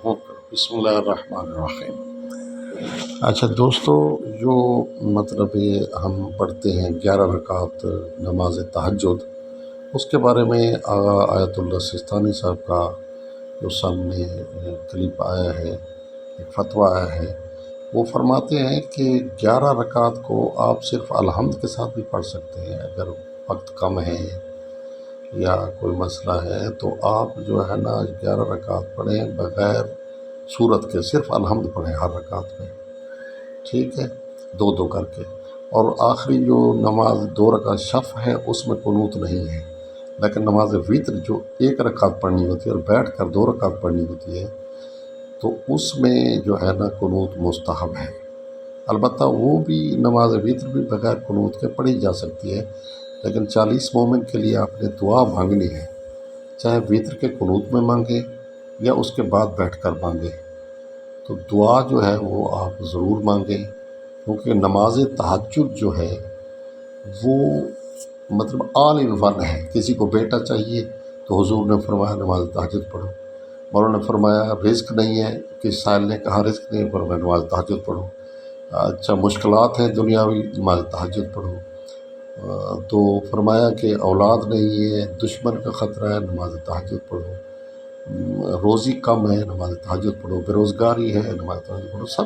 بسم اللہ الرحمن الرحیم۔ اچھا دوستو، جو مطلب یہ ہم پڑھتے ہیں 11 رکعت نماز تہجد، اس کے بارے میں آغا آیت اللہ سستانی صاحب کا جو سامنے کلپ آیا ہے، ایک فتویٰ آیا ہے، وہ فرماتے ہیں کہ 11 رکعت کو آپ صرف الحمد کے ساتھ بھی پڑھ سکتے ہیں۔ اگر وقت کم ہے یا کوئی مسئلہ ہے تو آپ جو ہے نا 11 رکعت پڑھیں بغیر سورت کے، صرف الحمد پڑھیں ہر رکعت میں، ٹھیک ہے، دو دو کر کے۔ اور آخری جو نماز 2 رکعت شفع ہے اس میں قنوت نہیں ہے، لیکن نماز وتر جو 1 رکعت پڑھنی ہوتی ہے اور بیٹھ کر 2 رکعت پڑھنی ہوتی ہے تو اس میں جو ہے نا قنوت مستحب ہے۔ البتہ وہ بھی نماز وتر بھی بغیر قنوت کے پڑھی جا سکتی ہے، لیکن 40 مومن کے لیے آپ نے دعا مانگنی ہے، چاہے وتر کے قنوت میں مانگے یا اس کے بعد بیٹھ کر مانگے، تو دعا جو ہے وہ آپ ضرور مانگیں، کیونکہ نماز تہجد جو ہے وہ مطلب آل ان ون ہے۔ کسی کو بیٹا چاہیے تو حضور نے فرمایا نماز تہجد پڑھو، مولانا نے فرمایا رزق نہیں ہے، کسی سائل نے کہا رزق نہیں ہے، فرمایا نماز تہجد پڑھو۔ اچھا مشکلات ہیں دنیاوی، نماز تہجد پڑھو۔ تو فرمایا کہ اولاد نہیں ہے، دشمن کا خطرہ ہے، نماز تہجد پڑھو۔ روزی کم ہے، نماز تہجد پڑھو۔ بے روزگاری ہے، نماز تہجد پڑھو۔ سب